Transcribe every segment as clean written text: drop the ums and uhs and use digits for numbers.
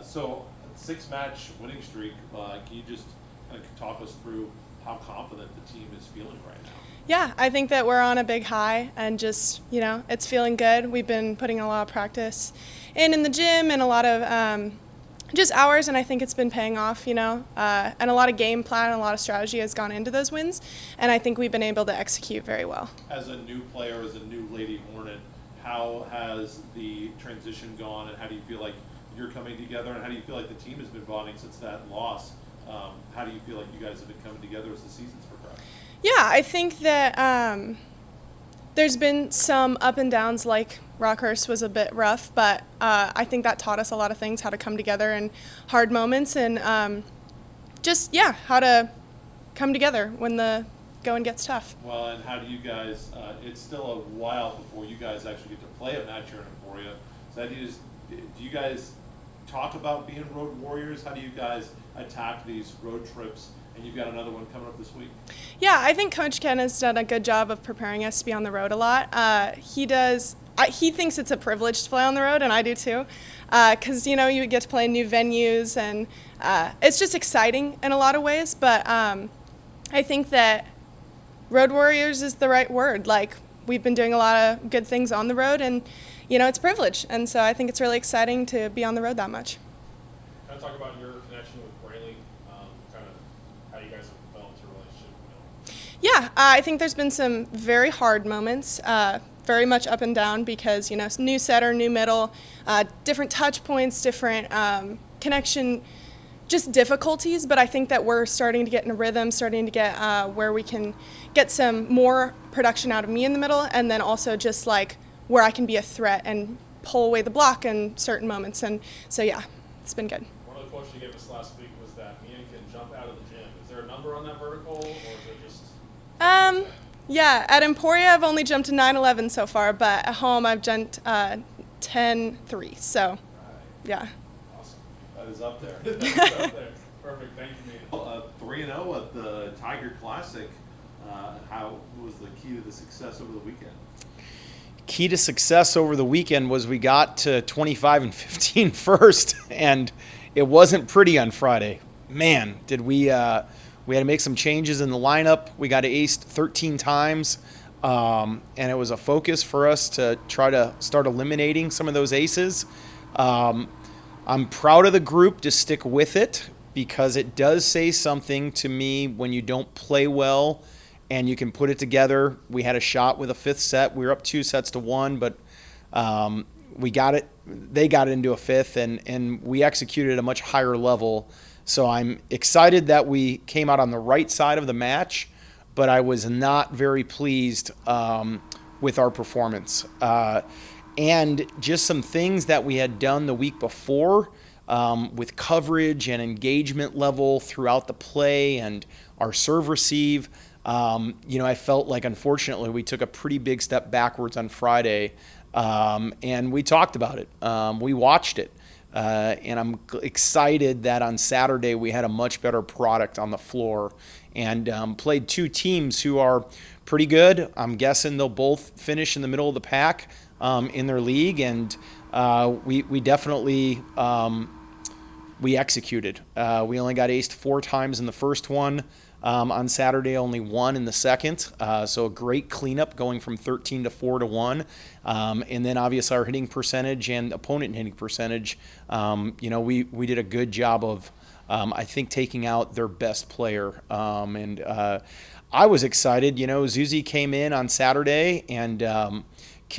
So 6-match winning streak. Can you just kind of talk us through how confident the team is feeling right now? Yeah, I think that we're on a big high and just, it's feeling good. We've been putting a lot of practice in the gym and a lot of just hours, and I think it's been paying off, and a lot of game plan and a lot of strategy has gone into those wins, and I think we've been able to execute very well. As a new player, as a new Lady Hornet, how has the transition gone, and how do you feel like you're coming together, and how do you feel like the team has been bonding since that loss? How do you feel like you guys have been coming together as the season's progressed? Yeah, I think that there's been some up and downs, like Rockhurst was a bit rough, but I think that taught us a lot of things, how to come together in hard moments and how to come together when the going gets tough. Well, and how do you guys, it's still a while before you guys actually get to play a match here in Emporia. So do you guys talk about being road warriors? How do you guys attack these road trips? And you've got another one coming up this week. Yeah, I think Coach Ken has done a good job of preparing us to be on the road a lot. He thinks it's a privilege to play on the road, and I do too, because you get to play in new venues, and it's just exciting in a lot of ways. But I think that road warriors is the right word. Like, we've been doing a lot of good things on the road, and it's a privilege, and so I think it's really exciting to be on the road that much. Kind of talk about your connection with Braley, kind of how you guys have developed your relationship. Yeah, I think there's been some very hard moments, very much up and down because, new setter, new middle, different touch points, different connection, just difficulties. But I think that we're starting to get in a rhythm, starting to get where we can get some more production out of me in the middle, and then also just like where I can be a threat and pull away the block in certain moments. And so, yeah, it's been good. One of the quotes you gave us last week was that Mia can jump out of the gym. Is there a number on that vertical, or is it just... Yeah, at Emporia I've only jumped to 9/11 so far, but at home I've jumped 10.3. So, Right. yeah. Awesome. That is up there. That's up there. Perfect. Thank you, Mia. 3-0 at the Tiger Classic. How was the key to the success over the weekend? Key to success over the weekend was we got to 25-15 first, and it wasn't pretty on Friday. Man, did we had to make some changes in the lineup. We got aced 13 times, and it was a focus for us to try to start eliminating some of those aces. I'm proud of the group to stick with it because it does say something to me when you don't play well and you can put it together. We had a shot with a fifth set. We were up 2-1, but we got it. They got it into a fifth, and we executed at a much higher level. So I'm excited that we came out on the right side of the match, but I was not very pleased with our performance. And just some things that we had done the week before with coverage and engagement level throughout the play and our serve receive. I felt like, unfortunately, we took a pretty big step backwards on Friday, and we talked about it. We watched it. And I'm excited that on Saturday we had a much better product on the floor and played two teams who are pretty good. I'm guessing they'll both finish in the middle of the pack in their league, and we definitely we executed. We only got aced 4 times in the first one. On Saturday, only 1 in the second. So a great cleanup going from 13 to 4 to 1. And then obviously our hitting percentage and opponent hitting percentage, we did a good job of, I think, taking out their best player. And I was excited. Zuzi came in on Saturday and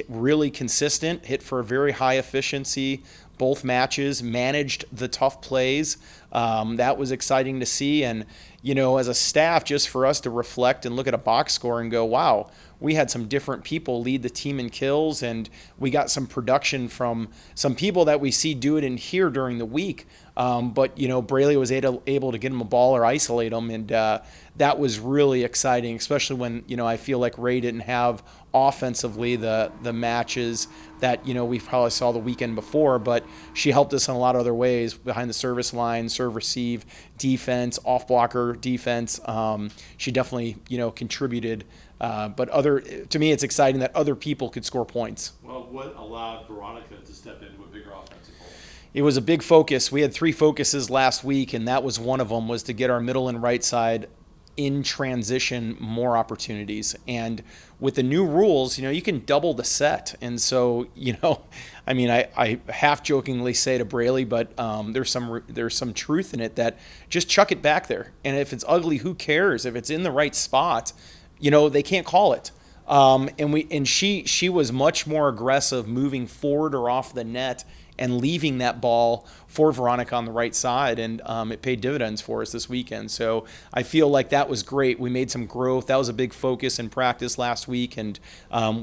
really consistent, hit for a very high efficiency, both matches, managed the tough plays. That was exciting to see. And, as a staff, just for us to reflect and look at a box score and go, wow, we had some different people lead the team in kills, and we got some production from some people that we see do it in here during the week. But Braley was able to get him a ball or isolate him, and that was really exciting, especially when, I feel like Ray didn't have offensively the matches that, we probably saw the weekend before, but she helped us in a lot of other ways behind the service line, serve receive, defense, off blocker defense. She definitely, contributed. But to me, it's exciting that other people could score points. Well, what allowed Veronica to step into a bigger offensive role? It was a big focus. We had 3 focuses last week, and that was one of them, was to get our middle and right side in transition more opportunities. And with the new rules, you can double the set. And so, I mean, I half jokingly say to Braley, but there's some truth in it that just chuck it back there. And if it's ugly, who cares? If it's in the right spot, they can't call it. And she was much more aggressive moving forward or off the net and leaving that ball for Veronica on the right side, and it paid dividends for us this weekend. So I feel like that was great. We made some growth. That was a big focus in practice last week, and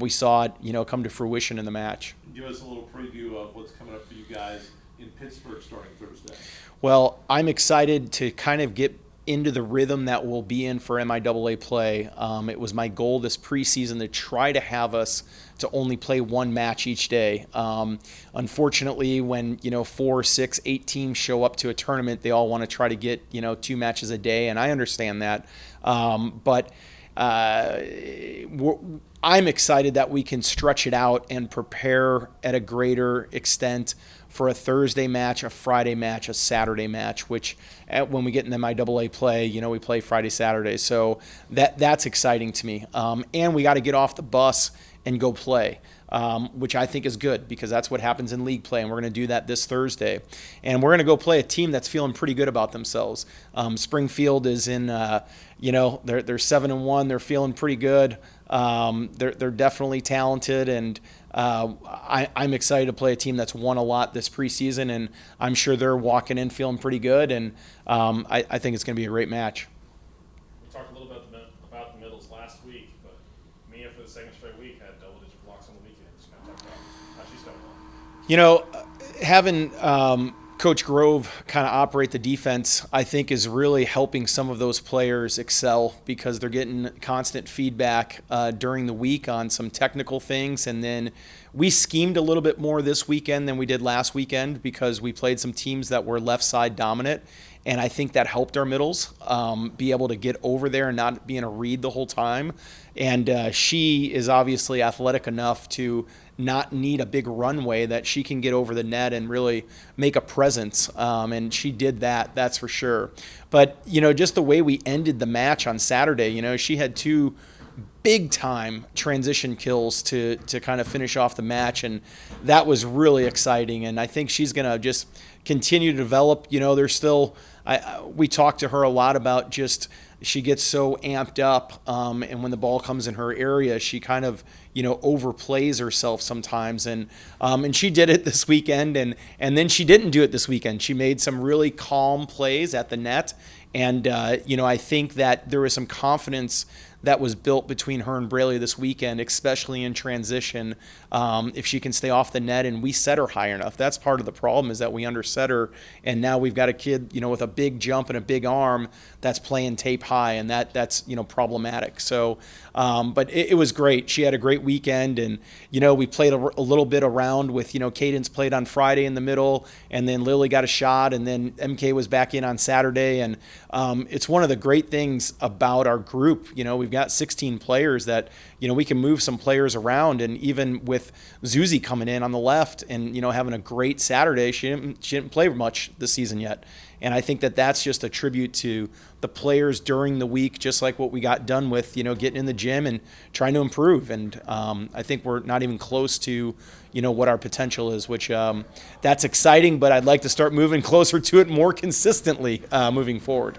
we saw it, come to fruition in the match. Give us a little preview of what's coming up for you guys in Pittsburgh starting Thursday. Well, I'm excited to kind of get into the rhythm that we'll be in for MIAA play. It was my goal this preseason to try to have us to only play 1 match each day. Unfortunately, when 4, 6, 8 teams show up to a tournament, they all want to try to get 2 matches a day, and I understand that. But I'm excited that we can stretch it out and prepare at a greater extent for a Thursday match, a Friday match, a Saturday match, which when we get in MIAA play, we play Friday, Saturday. So that's exciting to me. And we got to get off the bus and go play, which I think is good because that's what happens in league play, and we're going to do that this Thursday. And we're going to go play a team that's feeling pretty good about themselves. Springfield is in, they're 7-1. They're feeling pretty good. They're definitely talented, and I'm excited to play a team that's won a lot this preseason, and I'm sure they're walking in feeling pretty good, and I think it's going to be a great match. We talked a little bit about the middles last week, but Mia for the second straight week had double-digit blocks on the weekend. Just kind of talk about how she's done well. Having Coach Grove kind of operate the defense, I think, is really helping some of those players excel because they're getting constant feedback during the week on some technical things. And then we schemed a little bit more this weekend than we did last weekend because we played some teams that were left side dominant. And I think that helped our middles be able to get over there and not be in a read the whole time. And she is obviously athletic enough to not need a big runway, that she can get over the net and really make a presence. And she did that, that's for sure. But, just the way we ended the match on Saturday, she had 2 big-time transition kills to kind of finish off the match, and that was really exciting. And I think she's going to just continue to develop. There's still we talked to her a lot about just she gets so amped up, and when the ball comes in her area, she kind of overplays herself sometimes, and she did it this weekend, and then she didn't do it this weekend. She made some really calm plays at the net, and I think that there was some confidence that was built between her and Braley this weekend, especially in transition, if she can stay off the net and we set her high enough. That's part of the problem, is that we underset her, and now we've got a kid, with a big jump and a big arm that's playing tape high, and that's problematic. So, but it was great. She had a great weekend, and we played a little bit around with Cadence played on Friday in the middle, and then Lily got a shot, and then MK was back in on Saturday, and it's one of the great things about our group. We've got 16 players that we can move some players around, and even with Zuzi coming in on the left and having a great Saturday, she didn't play much this season yet. And I think that that's just a tribute to the players during the week, just like what we got done with, getting in the gym and trying to improve. And I think we're not even close to, what our potential is, which that's exciting, but I'd like to start moving closer to it more consistently moving forward.